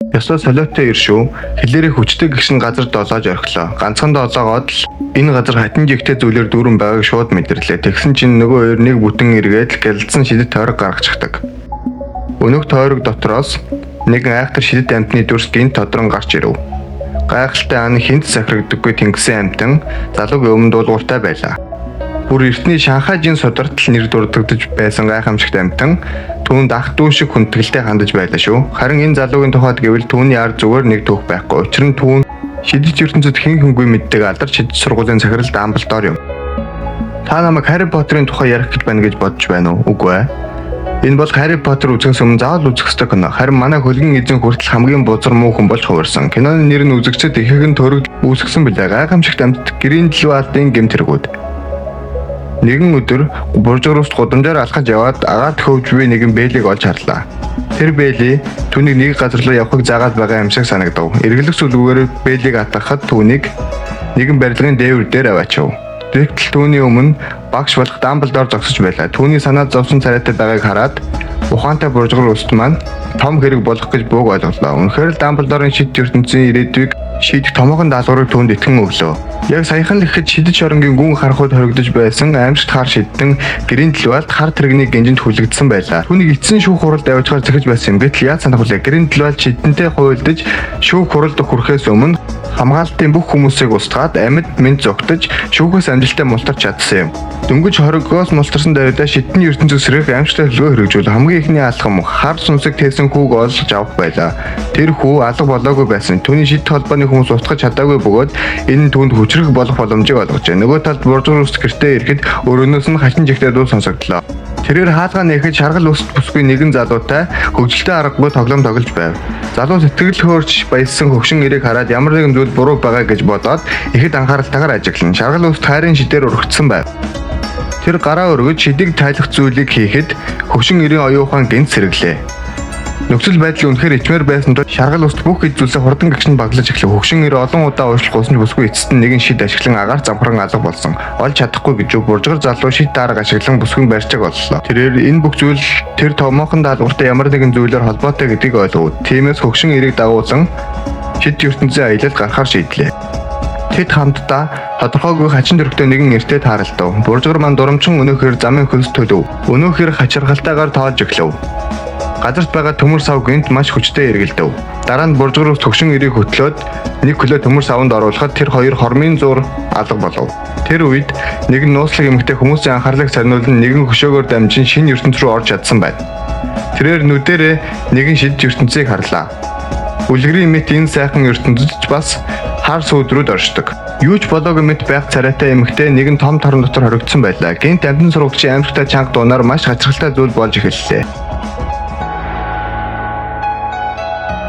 Ёстой солиотой ир шүү. Хэлээрээ хүчтэй гэгшин газар долоож орхилоо. Ганцхан долоогоод л энэ газар хатан жигтэй зүйлээр дүүрэн байгааг шууд мэдэрлээ. Тэгсэн чинь нөгөө хоёр нэг бүтэн эргээд гялдсан шидэт тойрог гаргачихдаг. Өнөөх тойрог дотроос нэгэн айхтар шидэт амтны дүрс гинт тодрон гарч ирэв. Гайхалтай ан хинт сахирагддаггүй тэнгисийн амтан залуугийн өмнө дуулууртай байлаа. Бүр эртний Шанхай жин содортол нэр дурддагдж байсан гайхамшигт амтан түүнд ах дүү шиг хүндэтгэлтэй хандаж байлаа шүү. Харин энэ залуугийн тухайд гэвэл түүний ард зүгээр нэг түүх байхгүй. Учир нь түүн шидэж ертөнцид хэн хэнгүй мэддэг алдар шидэж сургуулийн захирал Дамблдор юм. Та намайг Харри Поттерын тухай ярих гэж байна гэж бодож байна уу? Үгүй ээ. Энэ бол Харри Поттер үзэхээс өмнө заавал үзэх ёстой кино. Харин манай хөлгийн эзэн хүртэл хамгийн бузар муу хүн болж хувирсан. Киноны нэр нь үзэгчдэд ихэнх нь төрөг үүсгэсэн билээ. Гайхамшигт амт Гриндэлвальдын гэмтэргүүд. Нэгэн өдөр буржуурууст гудамжаар алхаж яваад агаад хөвж буй нэгэн бэлийг олж харлаа. Тэр бэли түүнийг нэг газар руу явахыг заагаад байгаа юм шиг санагдав. Эргэлэх сүлгүүгээр бэлийг атгахад түүнийг нэгэн барилгын дээвэр дээр аваачив. Тэгтэл түүний өмнө багш болох Дамблдор зогсож байлаа. Түүний санаад зовсон царайтай байгааг хараад ухаантай буржугар өст маань том хэрэг болох гэж бууг ойлголоо. Үнэхээр л Дамблдорын шид ертөнцийн ирээдүйг шийдэх томоохон даалгаврыг түүнд итгэн өглөө. Яг саяхан л ихэд шидэж оронгийн гүн харахуйд хоригдож байсан аимшигт хар шидэн Гриндэлвальд хар тэрэгний гинжинд хүлэгдсэн байлаа. Түүнийг эцсийн шүүх хуралд авчгаар зэхэж байсан юм. Гэтэл яаж санах вүлээ? Гриндэлвальд шидэнтэй хуйлдаж шүүх хуралд хүрэхээс өмнө хамгаалтын бүх хүмүүсийг устгаад амьд мэд зогтож шүүхээс амжилттай мултарч чадсан юм. Дөнгөж хоригоос мултарсан даруйдаа шидний ертөнцөд сэрэх аимшигтай хөлгөө хэрэгжүүл хамгийн ихний алхам хар сүнсэг тээсэн хүүг олж авах байлаа. Тэр хүү алга болоогүй байсан. Түүний шид холбооны хүмүүс устгаж чадаагүй бөгөөд энэ нь түүнд хүчрэх болох боломжийг олгожээ. Нөгөө талд буржур ус гэртээ ирэхэд өрөөнөөс нь хачин жигтэй дуу сонсогдлоо. Тэрээр хаалгаа нэхэд шаргал ус бүсгүй нэгэн залуутай хөвгөлтэй аргагүй тоглоом тоглож байв. Залуу сэтгэл хөөрч баяссан хөгшин ирийг хараад ямар нэгэн зүйл буруу байгаа гэж бодоод ихэд анхааралтайгаар ажиглан шаргал уст хайрын шидээр урагцсан байв. Тэр гараа өргөж шидийг тайлах зүйлийг хийхэд хөгшин ирийн оюухан гинт сэргэлээ. Нөхцөл байдал үнэхээр ичмээр байсан тул шаргал уст бүх хэд зүйлсээ хурдан гэгшин баглаж эхлэв. Хөгшин ир олон удаа уушлах гуйсан бүсгүй эцэст нь нэгэн шид ашиглан агаар замхран алга болсон. Олж чадахгүй гэж буржгар залуу шид дарга ашиглан бүсгүй барьчааг оллоо. Тэрээр энэ бүх зүйл тэр томоохон даалгавартай ямар нэгэн зүйлээр холбоотой гэдгийг ойлгов. Тиймээс хөгшин ирийг дагуулсан шид ертөнцийн аялалд гарахар шийдлээ. Тэд хамтдаа тодорхойгүй хачин дөрөвтэй нэгэн эртээ тааралдав. Буржгар маань дурамчин өнөөхөр замын хөлс төлөв. Өнөөхөр хачирхалтайгаар тоолж өглөв. Газарт байгаа төмөр сав гинт маш хүчтэй эргэлдэв. Дараа нь буржгар ус төгшин ирийг хөтлөөд нэг хөлөө төмөр савнд оруулахад тэр хоёр хормын зур алга болов. Тэр үед нэгэн нууцлаг эмэгтэй хүмүүсийн анхаарлыг сарниулан нэгэн хөшөөгөөр дамжин шинэ ертөнц рүү орж чадсан байна. Тэрээр нүдэрээ нэгэн шид ертөнцийг харлаа. Үлгэрийн мэт энэ сайхан ертөнцөд ч бас хар сүүдрүүд оршдог. Юу ч болоогүй мэт байх царайтай эмэгтэй нэгэн том торон дотор хоригдсон байлаа. Гинт амтэн сурагчийн амьсгалтай чанга дуунаар маш хачирхалтай зүйл болж эхэллээ.